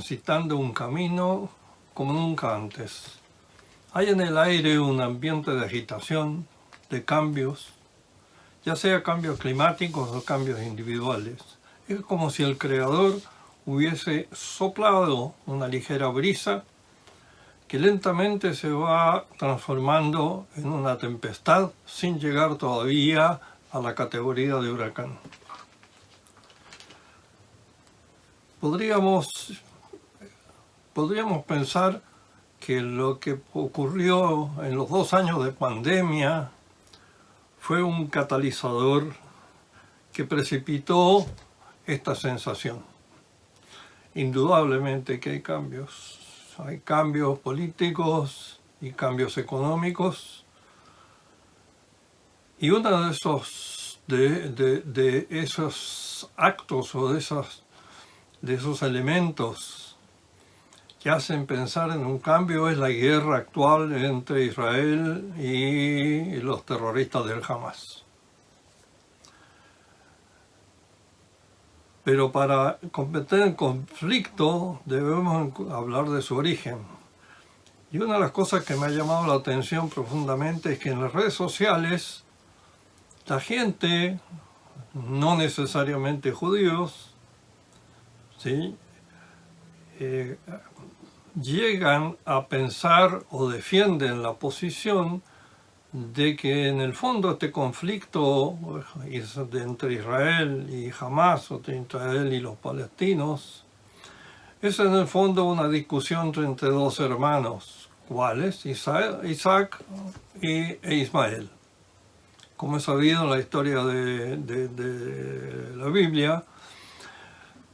transitando un camino como nunca antes. Hay en el aire un ambiente de agitación, de cambios, ya sea cambios climáticos o cambios individuales. Es como si el Creador hubiese soplado una ligera brisa que lentamente se va transformando en una tempestad sin llegar todavía a la categoría de huracán. Podríamos pensar que lo que ocurrió en los 2 años de pandemia fue un catalizador que precipitó esta sensación. Indudablemente que hay cambios políticos y cambios económicos, y uno de esos actos o de esos elementos que hacen pensar en un cambio es la guerra actual entre Israel y los terroristas del Hamas. Pero para comprender el conflicto debemos hablar de su origen. Y una de las cosas que me ha llamado la atención profundamente es que en las redes sociales la gente, no necesariamente judíos, ¿sí?, llegan a pensar o defienden la posición de que en el fondo este conflicto entre Israel y Hamas, o entre Israel y los palestinos, es en el fondo una discusión entre 2 hermanos, ¿cuáles? Isaac e Ismael. Como es sabido en la historia de la Biblia,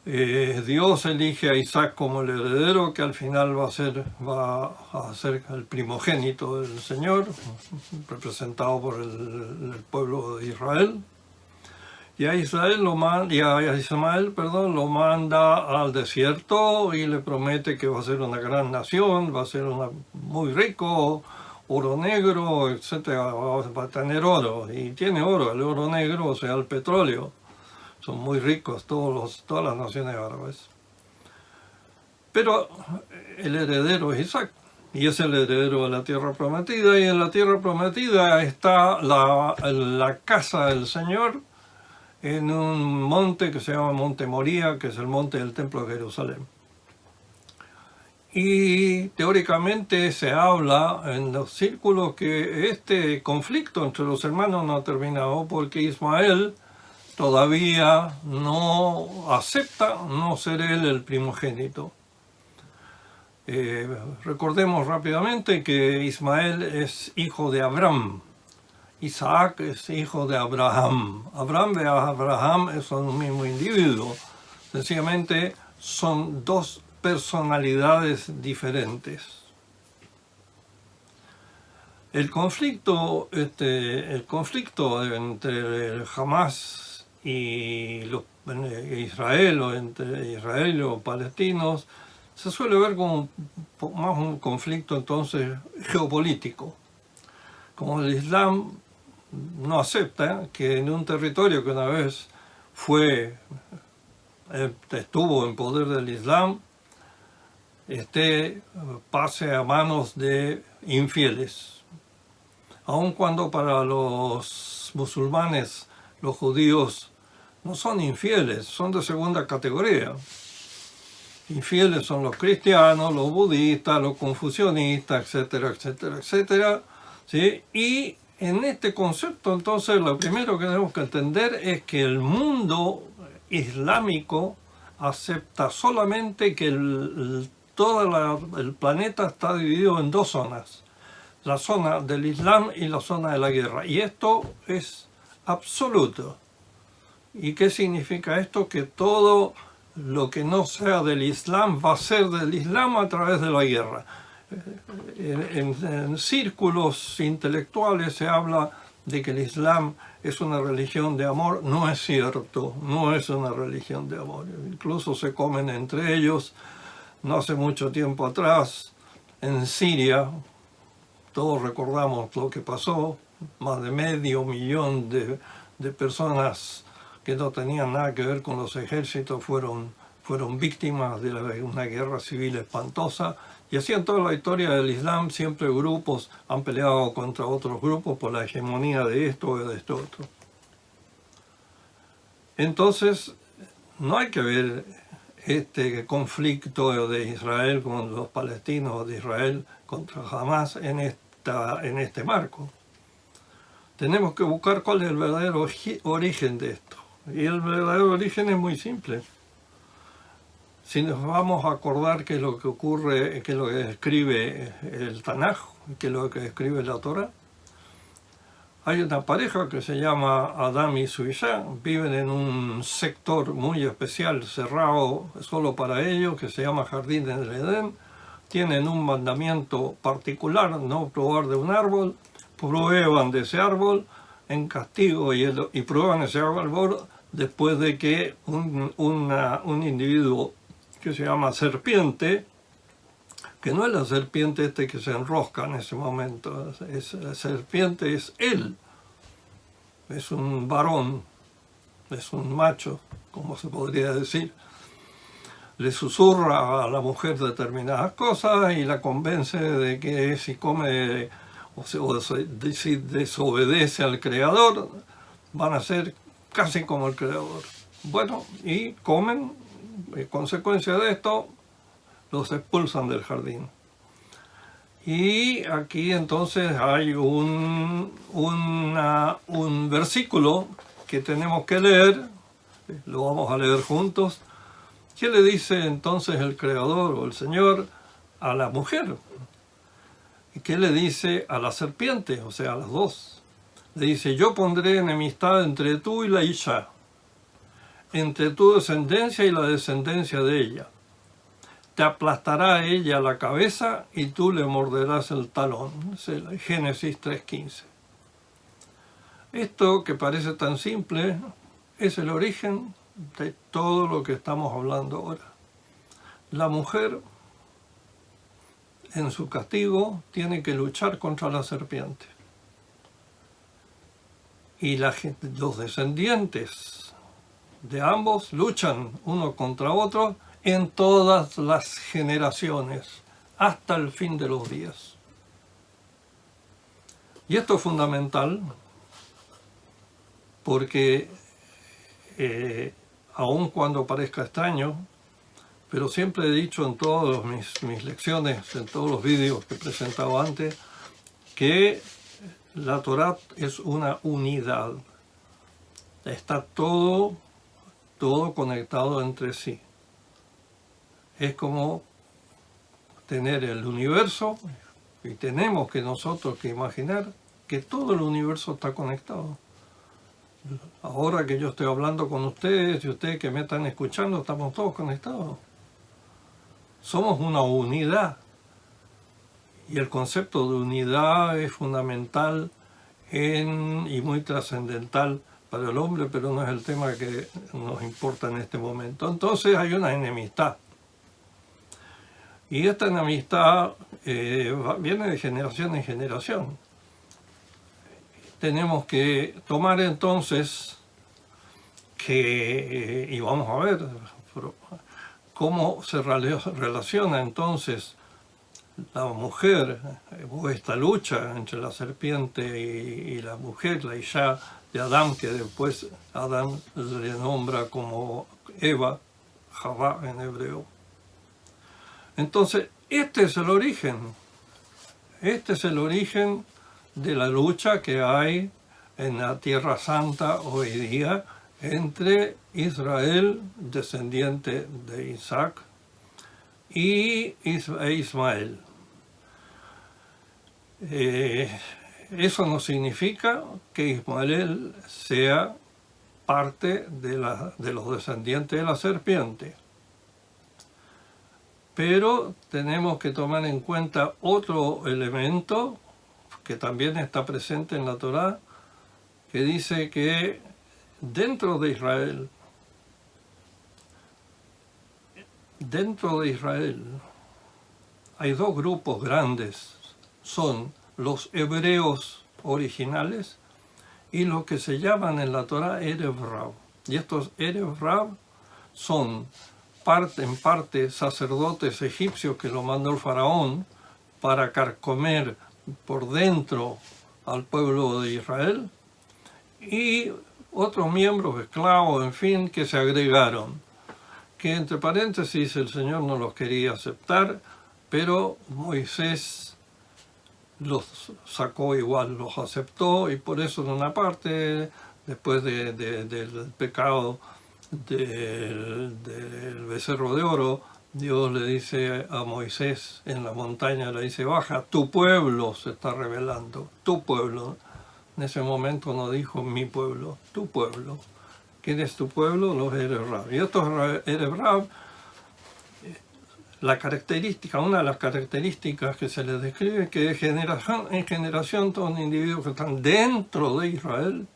Dios elige a Isaac como el heredero, que al final va a ser el primogénito del Señor, representado por el pueblo de Israel. Y a Ismael lo manda al desierto y le promete que va a ser una gran nación, va a ser muy rico, oro negro, etc. Va a tener oro, y tiene oro, el oro negro, o sea, el petróleo. Son muy ricos todas las naciones árabes. Pero el heredero es Isaac, y es el heredero de la tierra prometida, y en la tierra prometida está la casa del Señor en un monte que se llama Monte Moría, que es el monte del Templo de Jerusalén. Y teóricamente se habla en los círculos que este conflicto entre los hermanos no ha terminado porque Ismael todavía no acepta no ser él el primogénito. Recordemos rápidamente que Ismael es hijo de Abraham, Isaac es hijo de Abraham. Abraham y Abraham son un mismo individuo, sencillamente son 2 personalidades diferentes. El conflicto entre Hamas y Israel, o entre Israel y los palestinos, se suele ver como más un conflicto entonces geopolítico. Como el Islam no acepta que en un territorio que una vez estuvo en poder del Islam, pase a manos de infieles. Aun cuando para los musulmanes, los judíos no son infieles, son de segunda categoría. Infieles son los cristianos, los budistas, los confucionistas, etcétera, etcétera, etcétera, ¿sí? Y en este concepto, entonces, lo primero que tenemos que entender es que el mundo islámico acepta solamente que todo el planeta está dividido en 2 zonas. La zona del Islam y la zona de la guerra. Y esto es absoluto. ¿Y qué significa esto? Que todo lo que no sea del Islam va a ser del Islam a través de la guerra. En círculos intelectuales se habla de que el Islam es una religión de amor. No es cierto, no es una religión de amor. Incluso se comen entre ellos. No hace mucho tiempo atrás, en Siria, todos recordamos lo que pasó, más de 500.000 de personas que no tenían nada que ver con los ejércitos fueron fueron víctimas de una guerra civil espantosa, y así en toda la historia del Islam siempre grupos han peleado contra otros grupos por la hegemonía de esto o de esto otro. Entonces, no hay que ver este conflicto de Israel con los palestinos o de Israel contra Hamas en este marco. Tenemos que buscar cuál es el verdadero origen de esto. Y el verdadero origen es muy simple. Si nos vamos a acordar qué es lo que ocurre, qué es lo que escribe el Tanaj, qué es lo que escribe la Torah, hay una pareja que se llama Adán y su Isha, viven en un sector muy especial, cerrado solo para ellos, que se llama Jardín del Edén. Tienen un mandamiento particular, no probar de un árbol, prueban de ese árbol en castigo y prueban ese árbol después de que un individuo que se llama serpiente, que no es la serpiente que se enrosca en ese momento, la serpiente es él, es un varón, es un macho, como se podría decir. Le susurra a la mujer determinadas cosas y la convence de que si come si desobedece al Creador, van a ser casi como el Creador. Bueno, y comen, en consecuencia de esto, los expulsan del jardín. Y aquí entonces hay un versículo que tenemos que leer, lo vamos a leer juntos. ¿Qué le dice entonces el Creador o el Señor a la mujer? ¿Y qué le dice a la serpiente? O sea, a las dos. Le dice, yo pondré enemistad entre tú y la Isha, entre tu descendencia y la descendencia de ella. Te aplastará a ella la cabeza y tú le morderás el talón. Es el Génesis 3:15. Esto que parece tan simple es el origen de todo lo que estamos hablando ahora. La mujer, en su castigo, tiene que luchar contra la serpiente. Y los descendientes de ambos luchan uno contra otro en todas las generaciones, hasta el fin de los días. Y esto es fundamental porque, aun cuando parezca extraño, pero siempre he dicho en todas mis lecciones, en todos los vídeos que he presentado antes, que la Torah es una unidad. Está todo conectado entre sí. Es como tener el universo, y tenemos que nosotros que imaginar que todo el universo está conectado. Ahora que yo estoy hablando con ustedes y ustedes que me están escuchando, estamos todos conectados. Somos una unidad. Y el concepto de unidad es fundamental y muy trascendental para el hombre, pero no es el tema que nos importa en este momento. Entonces hay una enemistad. Y esta enemistad viene de generación en generación. Tenemos que tomar entonces y vamos a ver cómo se relaciona entonces la mujer, o esta lucha entre la serpiente y la mujer, la Isha de Adán, que después Adán le nombra como Eva, Javá en hebreo. Entonces, este es el origen de la lucha que hay en la Tierra Santa hoy día entre Israel, descendiente de Isaac, e Ismael. Eso no significa que Ismael sea parte de los descendientes de la serpiente. Pero tenemos que tomar en cuenta otro elemento que también está presente en la Torá, que dice que dentro de Israel hay dos grupos grandes, son los hebreos originales y lo que se llaman en la Torá Erev Rav. Y estos Erev Rav son en parte sacerdotes egipcios que lo mandó el faraón para carcomer por dentro al pueblo de Israel, y otros miembros, esclavos, en fin, que se agregaron, que entre paréntesis el Señor no los quería aceptar, pero Moisés los sacó igual, los aceptó, y por eso en una parte, después del pecado del becerro de oro, Dios le dice a Moisés en la montaña, le dice, baja, tu pueblo se está rebelando, tu pueblo. En ese momento no dijo mi pueblo, tu pueblo. ¿Quién es tu pueblo? Los Erez Rab. Y estos Erez Rab, la característica, una de las características que se les describe es que de generación en generación son individuos que están dentro de Israel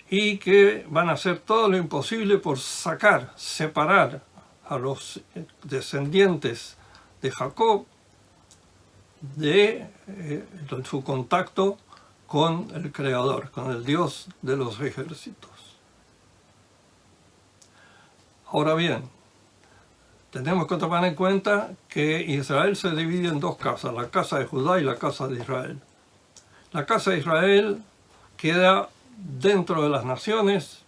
y que van a hacer todo lo imposible por sacar, separar a los descendientes de Jacob de su contacto con el Creador, con el Dios de los ejércitos. Ahora bien, tenemos que tomar en cuenta que Israel se divide en dos casas, la casa de Judá y la casa de Israel. La casa de Israel queda dentro de las naciones,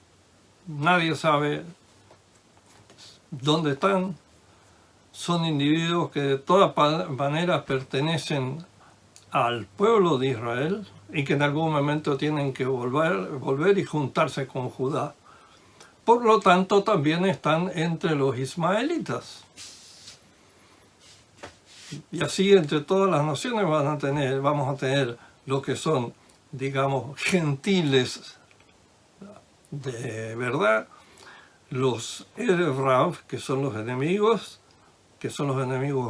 nadie sabe dónde están, son individuos que de todas maneras pertenecen al pueblo de Israel y que en algún momento tienen que volver y juntarse con Judá. Por lo tanto, también están entre los ismaelitas. Y así entre todas las naciones vamos a tener lo que son, digamos, gentiles de verdad, los Erez Rab, que son los enemigos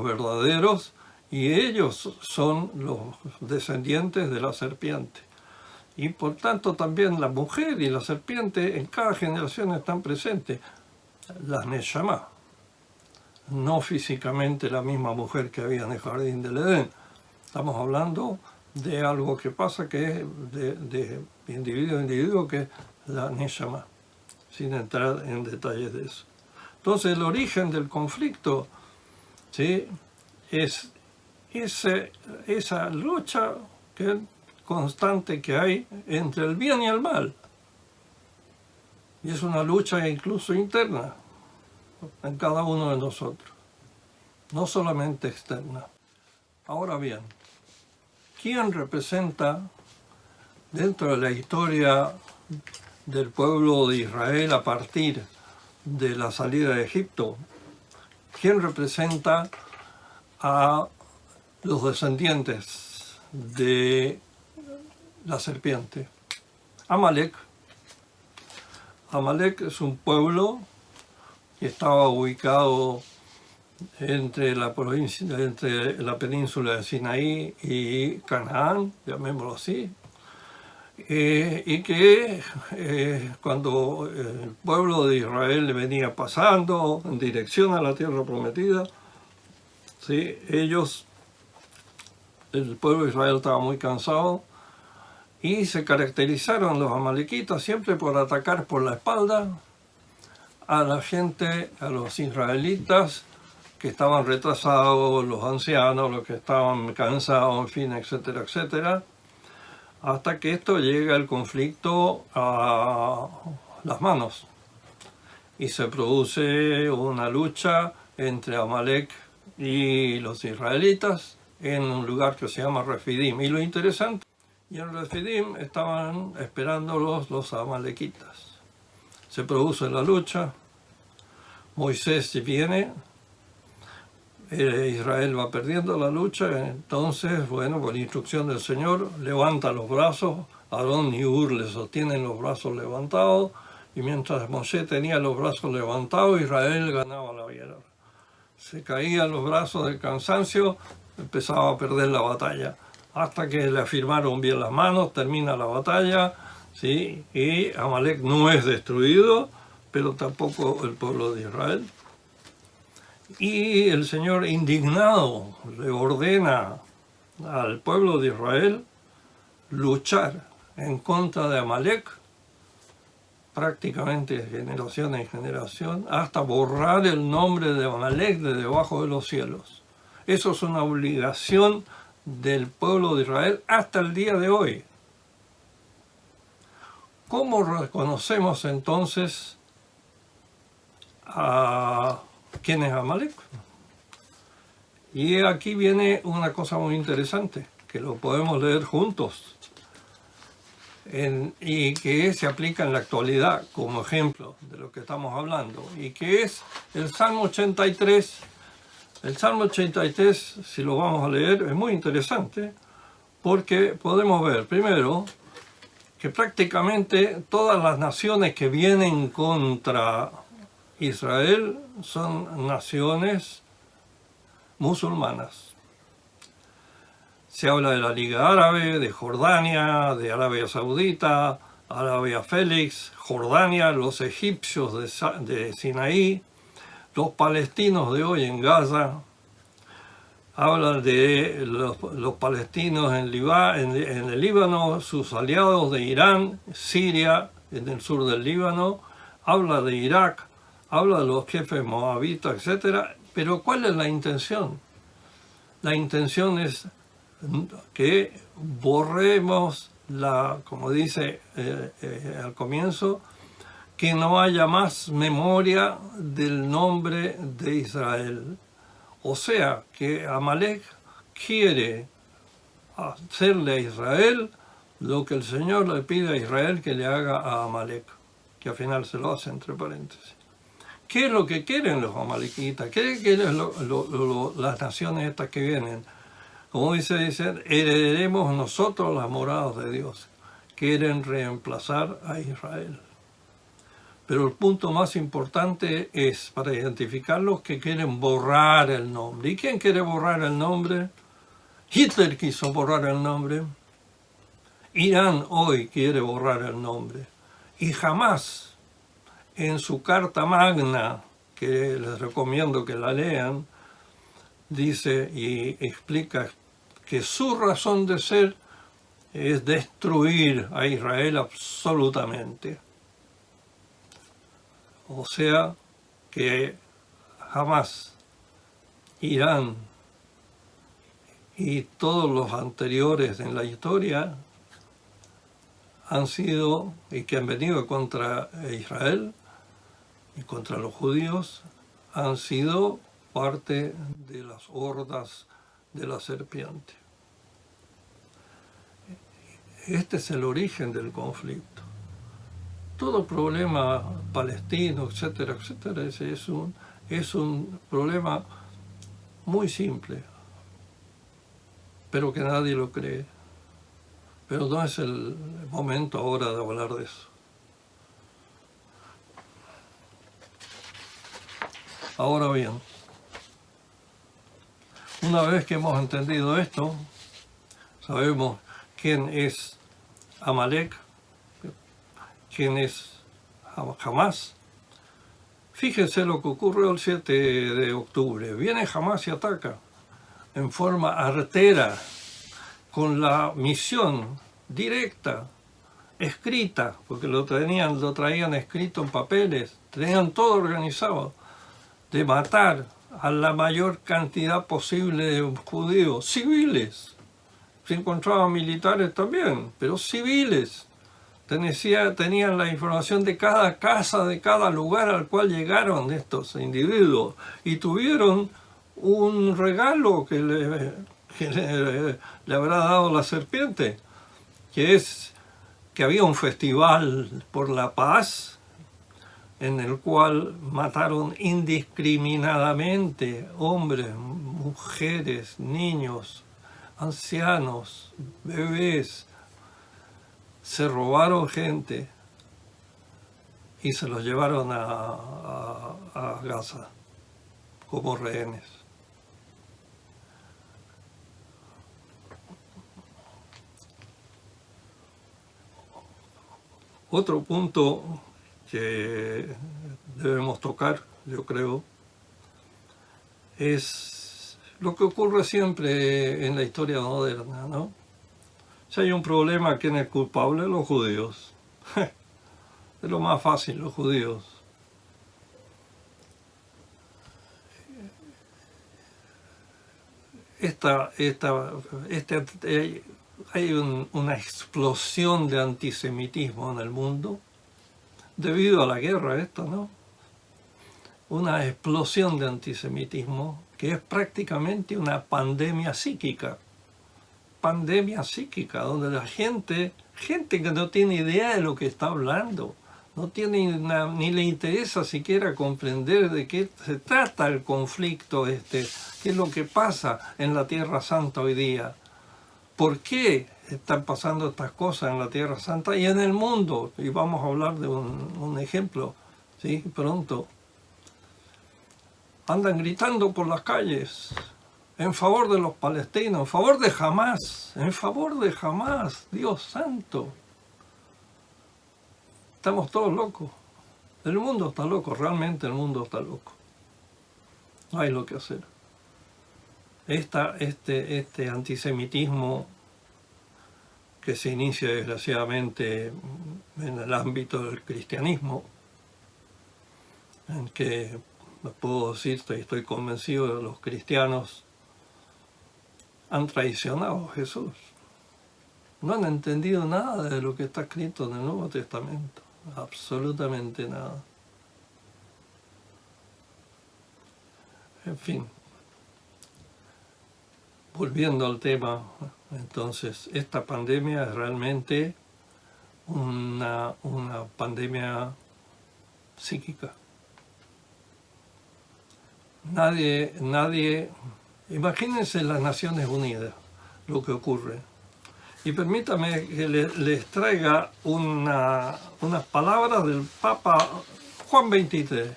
verdaderos, y ellos son los descendientes de la serpiente. Y por tanto también la mujer y la serpiente en cada generación están presentes. Las Neshama, no físicamente la misma mujer que había en el jardín del Edén. Estamos hablando de algo que pasa que es de individuo a individuo, que es la Neshama, sin entrar en detalles de eso. Entonces el origen del conflicto, ¿sí?, es esa lucha constante que hay entre el bien y el mal. Y es una lucha incluso interna en cada uno de nosotros, no solamente externa. Ahora bien, ¿quién representa dentro de la historia del pueblo de Israel a partir de la salida de Egipto? ¿Quién representa a los descendientes de la serpiente? Amalek. Amalek es un pueblo que estaba ubicado entre la península de Sinaí y Canaán, llamémoslo así, y que cuando el pueblo de Israel venía pasando en dirección a la tierra prometida, ¿sí?, el pueblo de Israel estaba muy cansado y se caracterizaron los amalequitas siempre por atacar por la espalda a la gente, a los israelitas que estaban retrasados, los ancianos, los que estaban cansados, en fin, etcétera, etcétera, hasta que esto llega el conflicto a las manos y se produce una lucha entre Amalek y los israelitas en un lugar que se llama Refidim. Y lo interesante, y en Refidim estaban esperándolos los amalequitas. Se produce la lucha, Moisés viene, Israel va perdiendo la lucha, entonces, bueno, por instrucción del Señor, levanta los brazos, Aarón y Hur le sostienen los brazos levantados, y mientras Moshe tenía los brazos levantados, Israel ganaba la guerra. Se caían los brazos del cansancio, empezaba a perder la batalla, hasta que le afirmaron bien las manos, termina la batalla, ¿sí?, y Amalek no es destruido, pero tampoco el pueblo de Israel. Y el Señor, indignado, le ordena al pueblo de Israel luchar en contra de Amalek prácticamente de generación en generación, hasta borrar el nombre de Amalek de debajo de los cielos. Eso es una obligación del pueblo de Israel hasta el día de hoy. ¿Cómo reconocemos entonces a quién es Amalek? Y aquí viene una cosa muy interesante, que lo podemos leer juntos, y que se aplica en la actualidad como ejemplo de lo que estamos hablando, y que es el Salmo 83. El Salmo 83, si lo vamos a leer, es muy interesante, porque podemos ver, primero, que prácticamente todas las naciones que vienen contra Israel son naciones musulmanas. Se habla de la Liga Árabe, de Jordania, de Arabia Saudita, Arabia Félix, Jordania, los egipcios de Sinaí, los palestinos de hoy en Gaza. Habla de los palestinos en el Líbano, sus aliados de Irán, Siria, en el sur del Líbano. Habla de Irak, habla de los jefes moabitas, etc. Pero ¿cuál es la intención? La intención es que borremos como dice al comienzo, que no haya más memoria del nombre de Israel. O sea, que Amalek quiere hacerle a Israel lo que el Señor le pide a Israel que le haga a Amalek, que al final se lo hace entre paréntesis. ¿Qué es lo que quieren los amalequitas? ¿Qué quieren las naciones estas que vienen? Como dicen, heredaremos nosotros las moradas de Dios. Quieren reemplazar a Israel. Pero el punto más importante es, para identificarlos, que quieren borrar el nombre. ¿Y quién quiere borrar el nombre? Hitler quiso borrar el nombre. Irán hoy quiere borrar el nombre. Y jamás, en su carta magna, que les recomiendo que la lean, dice y explica que su razón de ser es destruir a Israel absolutamente. O sea, que jamás Irán y todos los anteriores en la historia han sido, y que han venido contra Israel y contra los judíos, han sido parte de las hordas de la serpiente. Este es el origen del conflicto. Todo problema palestino, etcétera, etcétera, es un problema muy simple, pero que nadie lo cree. Pero no es el momento ahora de hablar de eso. Ahora bien, una vez que hemos entendido esto, sabemos quién es Amalek, quién es Hamás. Fíjense lo que ocurrió el 7 de octubre. Viene Hamás y ataca en forma artera, con la misión directa, escrita, porque lo traían escrito en papeles, tenían todo organizado, de matar a la mayor cantidad posible de judíos, civiles. Se encontraban militares también, pero civiles. Tenían la información de cada casa, de cada lugar al cual llegaron estos individuos, y tuvieron un regalo que le habrá dado la serpiente, que es que había un festival por la paz en el cual mataron indiscriminadamente hombres, mujeres, niños, ancianos, bebés. Se robaron gente y se los llevaron a Gaza como rehenes. Otro punto que debemos tocar, yo creo, es lo que ocurre siempre en la historia moderna, ¿no? Si hay un problema, ¿quién es culpable? Los judíos. Es lo más fácil, los judíos. Hay una explosión de antisemitismo en el mundo debido a la guerra esta, ¿no? Una explosión de antisemitismo que es prácticamente una pandemia psíquica, donde la gente que no tiene idea de lo que está hablando, no tiene ni le interesa siquiera comprender de qué se trata el conflicto qué es lo que pasa en la Tierra Santa hoy día, por qué están pasando estas cosas en la Tierra Santa y en el mundo. Y vamos a hablar de un ejemplo, ¿sí? Pronto. Andan gritando por las calles en favor de los palestinos, en favor de Hamás, Dios santo. Estamos todos locos. El mundo está loco, realmente el mundo está loco. No hay lo que hacer. Este antisemitismo que se inicia desgraciadamente en el ámbito del cristianismo, en que puedo decir, estoy convencido de que los cristianos han traicionado a Jesús. No han entendido nada de lo que está escrito en el Nuevo Testamento. Absolutamente nada. En fin. Volviendo al tema, entonces, esta pandemia es realmente una pandemia psíquica. Nadie, imagínense las Naciones Unidas, lo que ocurre. Y permítame que les traiga unas palabras del Papa Juan XXIII.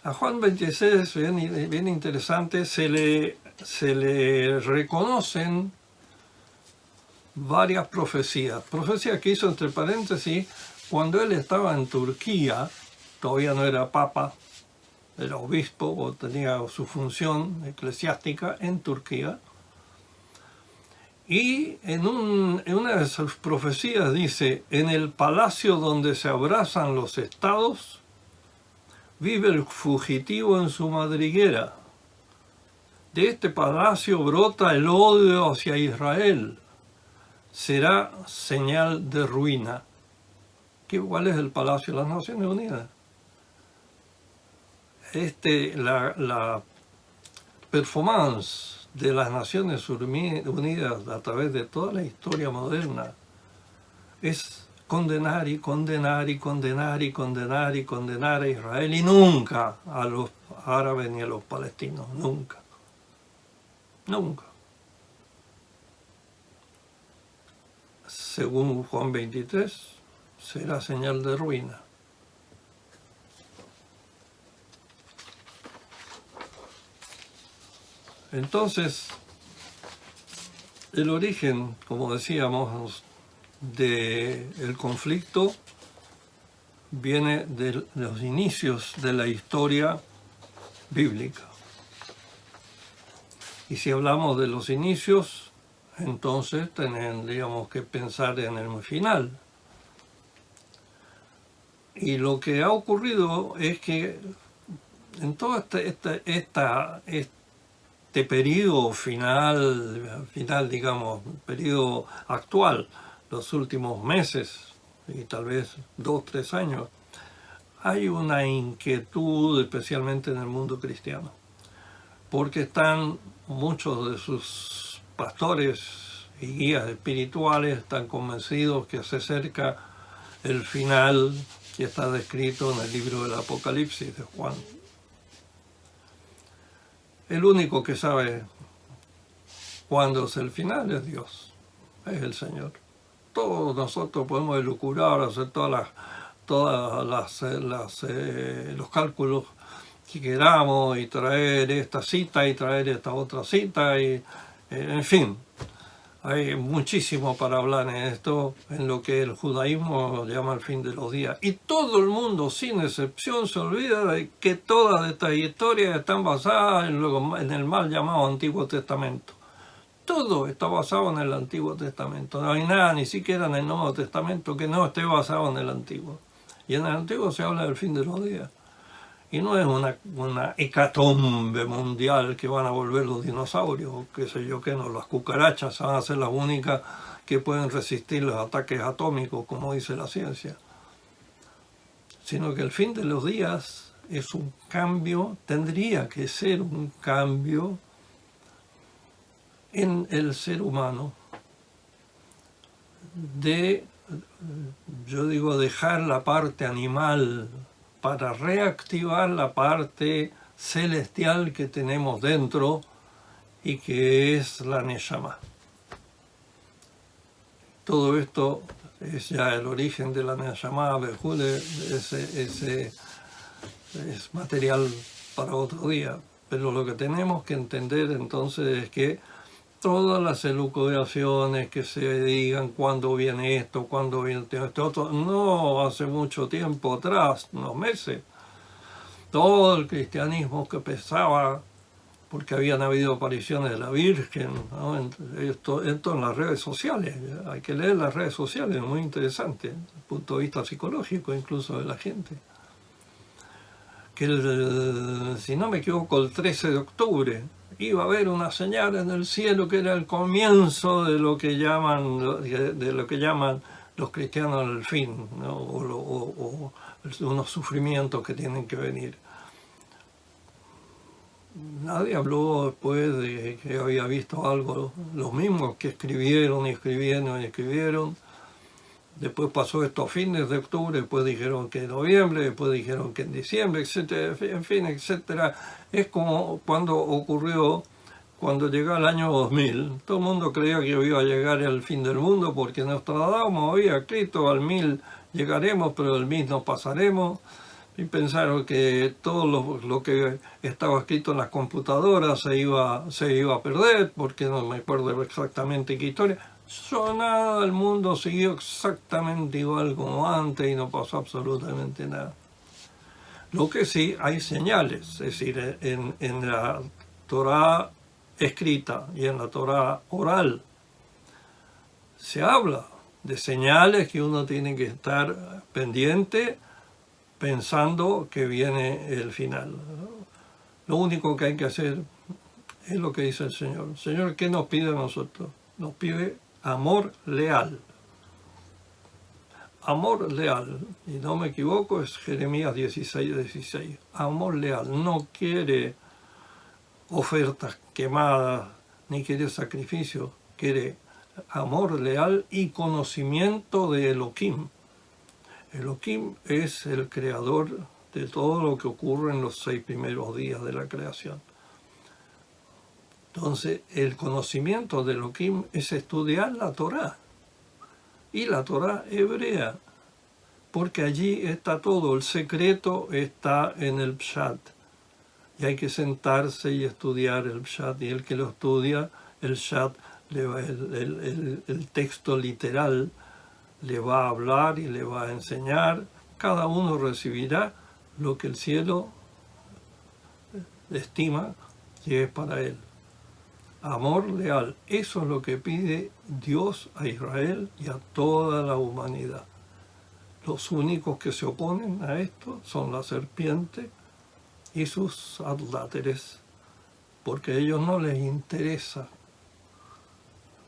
A Juan XXIII, bien interesante, se le reconocen varias profecías. Profecías que hizo entre paréntesis cuando él estaba en Turquía, todavía no era papa, era obispo o tenía su función eclesiástica en Turquía. Y en una de sus profecías dice: en el palacio donde se abrazan los estados, vive el fugitivo en su madriguera. De este palacio brota el odio hacia Israel. Será señal de ruina. ¿Cuál es el palacio de las Naciones Unidas? La performance de las Naciones Unidas a través de toda la historia moderna es condenar y condenar y condenar y condenar y condenar a Israel y nunca a los árabes ni a los palestinos, nunca. Nunca. Según Juan 23, será señal de ruina. Entonces, el origen, como decíamos, del conflicto viene de los inicios de la historia bíblica. Y si hablamos de los inicios, entonces tendríamos que pensar en el final. Y lo que ha ocurrido es que en todo este periodo final, digamos, periodo actual, los últimos meses y tal vez 2 o 3 años, hay una inquietud, especialmente en el mundo cristiano, porque están muchos de sus pastores y guías espirituales están convencidos que se acerca el final que está descrito en el libro del Apocalipsis de Juan. El único que sabe cuándo es el final es Dios, es el Señor. Todos nosotros podemos elucubrar, hacer los cálculos que queramos y traer esta cita y traer esta otra cita y en fin, hay muchísimo para hablar en esto, en lo que el judaísmo llama el fin de los días. Y todo el mundo, sin excepción, se olvida de que todas estas historias están basadas en el mal llamado Antiguo Testamento. Todo está basado en el Antiguo Testamento. No hay nada, ni siquiera en el Nuevo Testamento, que no esté basado en el Antiguo. Y en el Antiguo se habla del fin de los días. Y no es una hecatombe mundial que van a volver los dinosaurios, o qué sé yo qué, no, las cucarachas van a ser las únicas que pueden resistir los ataques atómicos, como dice la ciencia. Sino que el fin de los días es un cambio, tendría que ser un cambio en el ser humano de, yo digo, dejar la parte animal para reactivar la parte celestial que tenemos dentro y que es la Neshama. Todo esto es ya el origen de la Neshama, ese es material para otro día. Pero lo que tenemos que entender entonces es que todas las elucubraciones que se digan cuándo viene esto, cuándo viene esto otro, no hace mucho tiempo atrás, unos meses, todo el cristianismo que pensaba, porque habían habido apariciones de la Virgen, ¿no? Esto en las redes sociales, hay que leer las redes sociales, es muy interesante, desde el punto de vista psicológico incluso de la gente. Que si no me equivoco, el 13 de octubre, iba a haber una señal en el cielo que era el comienzo de lo que llaman los cristianos el fin, ¿no? o unos sufrimientos que tienen que venir. Nadie habló después de que había visto algo, los mismos que escribieron y escribieron y escribieron. Después pasó esto a fines de octubre, después dijeron que en noviembre, después dijeron que en diciembre, etcétera, en fin, etcétera. Es como cuando ocurrió, cuando llegó el año 2000. Todo el mundo creía que iba a llegar el fin del mundo porque Nostradamus había escrito al 1000 llegaremos, pero al 1000 no pasaremos. Y pensaron que todo lo que estaba escrito en las computadoras se iba a perder, porque no me acuerdo exactamente qué historia. Nada, el mundo siguió exactamente igual como antes y no pasó absolutamente nada. Lo que sí, hay señales, es decir, en la Torá escrita y en la Torá oral se habla de señales que uno tiene que estar pendiente pensando que viene el final. Lo único que hay que hacer es lo que dice el Señor. El Señor, ¿qué nos pide a nosotros? Nos pide amor leal. Amor leal, y no me equivoco, es Jeremías 16:16. Amor leal, no quiere ofertas quemadas, ni quiere sacrificio, quiere amor leal y conocimiento de Elohim. Elohim es el creador de todo lo que ocurre en los 6 primeros días de la creación. Entonces, el conocimiento de Elohim es estudiar la Torá, y la Torá hebrea, porque allí está todo, el secreto está en el Pshat, y hay que sentarse y estudiar el Pshat, y el que lo estudia, el Pshat, el texto literal, le va a hablar y le va a enseñar. Cada uno recibirá lo que el cielo estima que es para él. Amor leal, eso es lo que pide Dios a Israel y a toda la humanidad. Los únicos que se oponen a esto son la serpiente y sus adláteres, porque a ellos no les interesa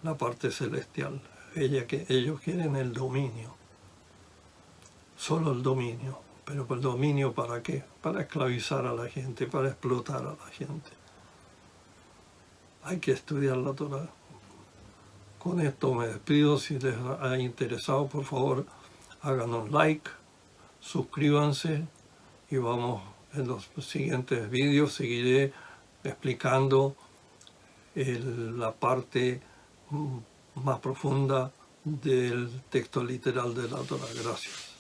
la parte celestial. Ellos quieren el dominio, solo el dominio. ¿Pero el dominio para qué? Para esclavizar a la gente, para explotar a la gente. Hay que estudiar la Torá. Con esto me despido. Si les ha interesado, por favor, hagan un like, suscríbanse y vamos en los siguientes vídeos. Seguiré explicando la parte más profunda del texto literal de la Torá. Gracias.